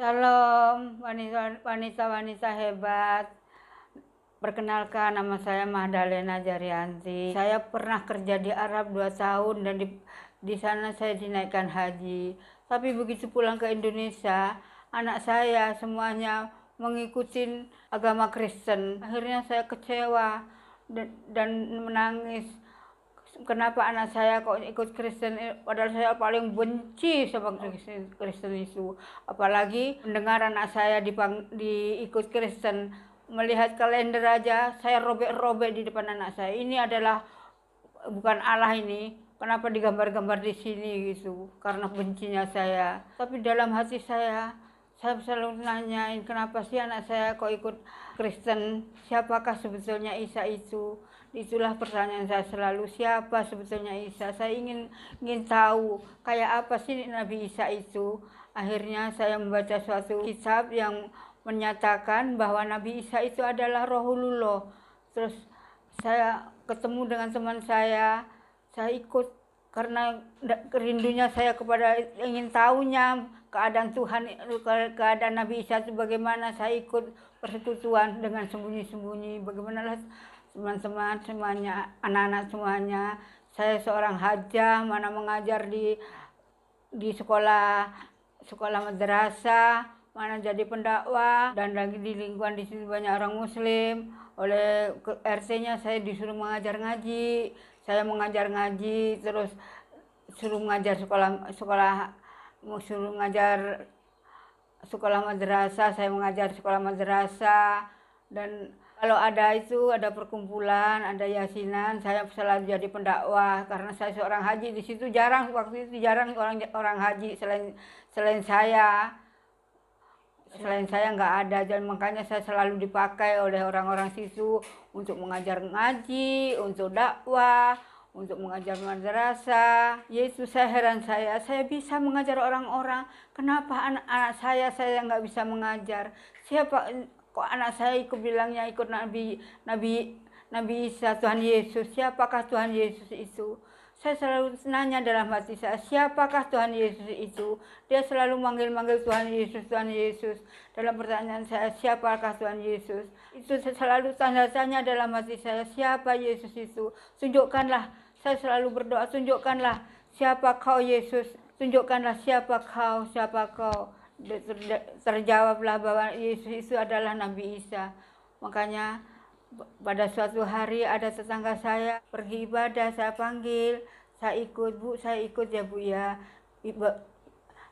Shalom, wanita-wanita hebat. Perkenalkan, nama saya Mahdalena Jarianti. Saya pernah kerja di Arab 2 tahun dan di sana saya dinaikkan haji. Tapi begitu pulang ke Indonesia, anak saya semuanya mengikuti agama Kristen. Akhirnya saya kecewa dan menangis. Kenapa anak saya kok ikut Kristen, padahal saya paling benci sama Kristen itu. Apalagi mendengar anak saya diikut Kristen, melihat kalender aja saya robek-robek di depan anak saya. Ini adalah bukan Allah ini, kenapa digambar-gambar di sini gitu, karena bencinya saya. Tapi dalam hati saya selalu nanyain, kenapa sih anak saya kok ikut Kristen, siapakah sebetulnya Isa itu. Itulah pertanyaan saya selalu, siapa sebetulnya Isa. Saya ingin tahu kayak apa sih Nabi Isa itu. Akhirnya saya membaca suatu kitab yang menyatakan bahwa Nabi Isa itu adalah Rohulullah. Terus saya ketemu dengan teman saya ikut karena rindunya saya kepada ingin tahunya keadaan Tuhan, keadaan Nabi Isa itu bagaimana. Saya ikut persekutuan dengan sembunyi-sembunyi. Bagaimanalah teman-teman semuanya, anak-anak semuanya. Saya seorang hajah, mana mengajar di sekolah madrasah, mana jadi pendakwah, dan lagi di lingkungan di sini banyak orang Muslim. Oleh RT-nya saya disuruh mengajar ngaji. Saya mengajar ngaji, terus suruh mengajar sekolah madrasah. Saya mengajar sekolah madrasah, dan kalau ada perkumpulan, ada yasinan, saya selalu jadi pendakwah karena saya seorang haji. Di situ waktu itu jarang orang haji selain saya. Selain saya nggak ada, dan makanya saya selalu dipakai oleh orang-orang situ untuk mengajar ngaji, untuk dakwah, untuk mengajar madrasah. Yaitu saya heran, saya bisa mengajar orang-orang, kenapa anak-anak saya nggak bisa mengajar. Kok anak saya bilangnya ikut Nabi Isa, Tuhan Yesus. Siapakah Tuhan Yesus itu? Saya selalu nanya dalam hati saya, siapakah Tuhan Yesus itu? Dia selalu manggil-manggil Tuhan Yesus, Tuhan Yesus. Dalam pertanyaan saya, siapakah Tuhan Yesus? Itu selalu tanda tanya dalam hati saya, siapa Yesus itu? Tunjukkanlah. Saya selalu berdoa, tunjukkanlah siapa kau Yesus. Tunjukkanlah siapa kau. Terjawablah bahwa Yesus itu adalah Nabi Isa. Makanya pada suatu hari ada tetangga saya pergi ibadah, saya panggil, saya ikut, Bu, saya ikut ya Bu ya.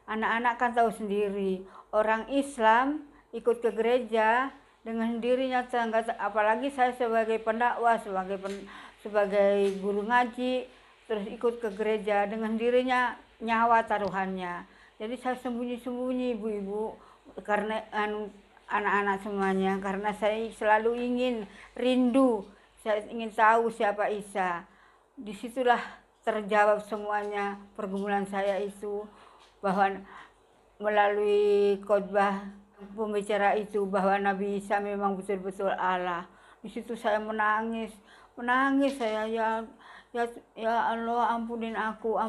Anak-anak kan tahu sendiri, orang Islam ikut ke gereja dengan dirinya tetangga, apalagi saya sebagai pendakwah, sebagai guru ngaji, terus ikut ke gereja dengan dirinya nyawa taruhannya. Jadi saya sembunyi-sembunyi ibu-ibu karena anak-anak semuanya, karena saya selalu rindu, saya ingin tahu siapa Isa. Disitulah terjawab semuanya pergumulan saya itu, bahwa melalui khotbah pembicara itu bahwa Nabi Isa memang betul-betul Allah. Di situ saya menangis saya, ya Allah, ampunin aku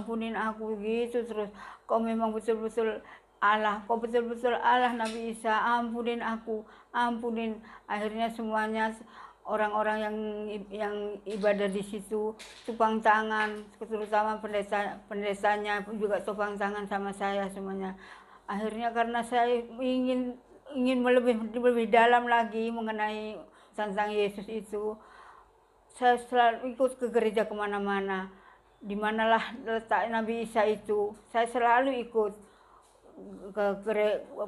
gitu terus. Kau memang betul-betul Allah, kau betul-betul Allah Nabi Isa, ampunin aku, ampunin. Akhirnya semuanya orang-orang yang ibadah di situ tupang tangan, terutama pendetanya pun juga tupang tangan sama saya semuanya. Akhirnya karena saya ingin lebih dalam lagi mengenai tentang Yesus itu, saya selalu ikut ke gereja kemana-mana. Dimanalah letak Nabi Isa itu, saya selalu ikut ke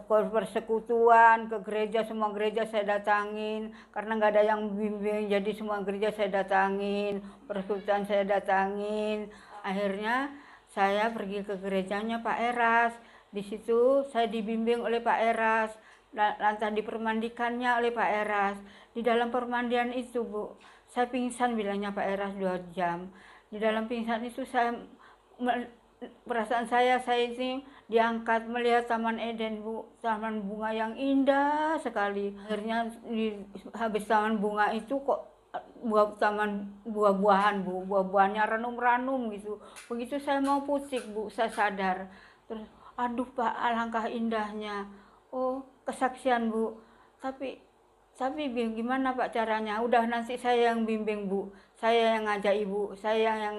persekutuan, ke gereja, semua gereja saya datangin karena nggak ada yang bimbing, jadi semua gereja saya datangin, persekutuan saya datangin. Akhirnya saya pergi ke gerejanya Pak Eras. Di situ saya dibimbing oleh Pak Eras, lantas dipermandikannya oleh Pak Eras. Di dalam permandian itu, Bu, saya pingsan, bilangnya Pak Eras 2 jam. Di dalam pingsan itu perasaan saya ini diangkat melihat Taman Eden, Bu, taman bunga yang indah sekali. Akhirnya habis taman bunga itu kok buah-buahan, Bu, buah-buahannya ranum-ranum gitu. Begitu saya mau putik, Bu, saya sadar. Terus aduh Pak, alangkah indahnya. Oh, kesaksian Bu. Tapi gimana Pak caranya? Udah nanti saya yang bimbing Bu. Saya yang ngajak Ibu. Saya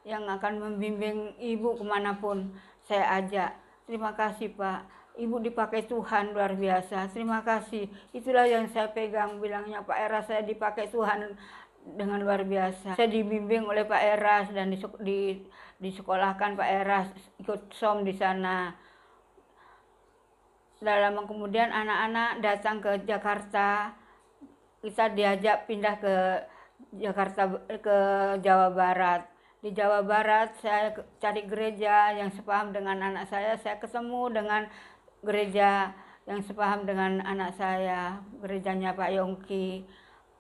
yang akan membimbing Ibu kemanapun saya ajak. Terima kasih Pak. Ibu dipakai Tuhan luar biasa. Terima kasih. Itulah yang saya pegang, bilangnya Pak Eras, saya dipakai Tuhan dengan luar biasa. Saya dibimbing oleh Pak Eras dan disekolahkan Pak Eras, ikut SOM di sana. Dalam kemudian anak-anak datang ke Jakarta, kita diajak pindah ke Jakarta, ke Jawa Barat. Di Jawa Barat saya cari gereja yang sepaham dengan anak saya ketemu dengan gereja yang sepaham dengan anak saya, gerejanya Pak Yongki.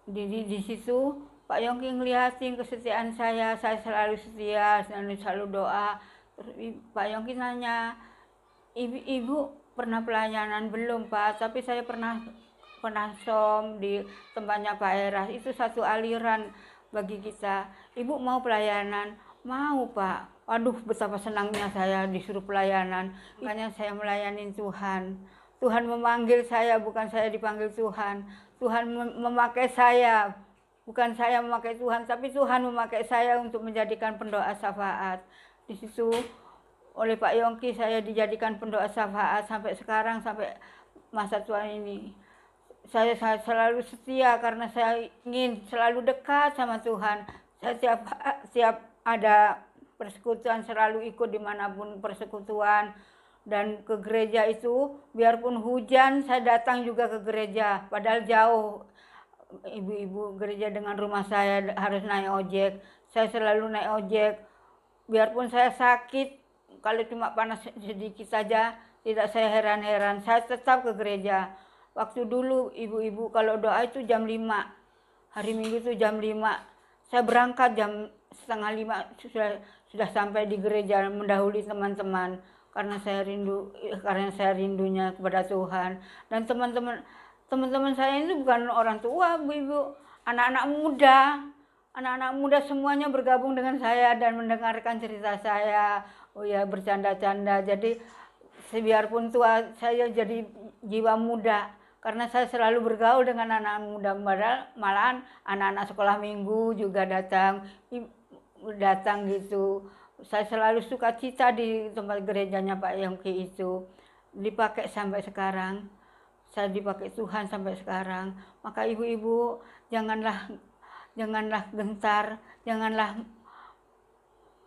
Di situ Pak Yongki ngeliatin kesetiaan saya selalu setia, selalu doa. Terus Pak Yongki nanya, Ibu pernah pelayanan? Belum Pak, tapi saya pernah SOM di tempatnya Pak Eras. Itu satu aliran bagi kita. Ibu mau pelayanan? Mau Pak. Waduh, betapa senangnya saya disuruh pelayanan. Makanya saya melayani Tuhan. Tuhan memanggil saya, bukan saya dipanggil Tuhan. Tuhan memakai saya, bukan saya memakai Tuhan, tapi Tuhan memakai saya untuk menjadikan pendoa syafaat. Di situ oleh Pak Yongki saya dijadikan pendoa syafaat sampai sekarang, sampai masa tua ini. Saya selalu setia karena saya ingin selalu dekat sama Tuhan. Saya tiap ada persekutuan selalu ikut dimanapun persekutuan. Dan ke gereja itu, biarpun hujan saya datang juga ke gereja, padahal jauh. Ibu-ibu gereja dengan rumah saya harus naik ojek. Saya selalu naik ojek. Biarpun saya sakit, kalau cuma panas sedikit saja, tidak saya heran-heran. Saya tetap ke gereja. Waktu dulu ibu-ibu kalau doa itu jam 5. Hari Minggu itu jam 5. Saya berangkat jam setengah 5, sudah sampai di gereja mendahului teman-teman. Karena saya rindunya kepada Tuhan. Dan teman-teman saya itu bukan orang tua, ibu, anak-anak muda semuanya bergabung dengan saya dan mendengarkan cerita saya. Oh ya, bercanda-canda. Jadi biarpun tua, saya jadi jiwa muda karena saya selalu bergaul dengan anak muda. Malahan anak-anak sekolah minggu juga datang gitu. Saya selalu suka cita di tempat gerejanya Pak Yongki itu. Dipakai sampai sekarang. Saya dipakai Tuhan sampai sekarang. Maka ibu-ibu janganlah gentar,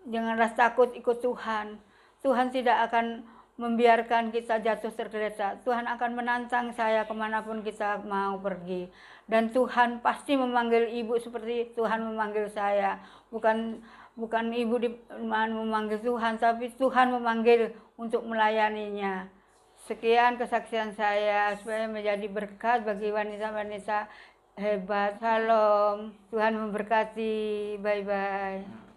janganlah takut ikut Tuhan. Tuhan tidak akan membiarkan kita jatuh tergeletak. Tuhan akan menantang saya kemanapun kita mau pergi. Dan Tuhan pasti memanggil ibu seperti Tuhan memanggil saya. Bukan ibu memanggil Tuhan, tapi Tuhan memanggil untuk melayaninya. Sekian kesaksian saya supaya menjadi berkat bagi wanita-wanita hebat. Salam, Tuhan memberkati. Bye-bye.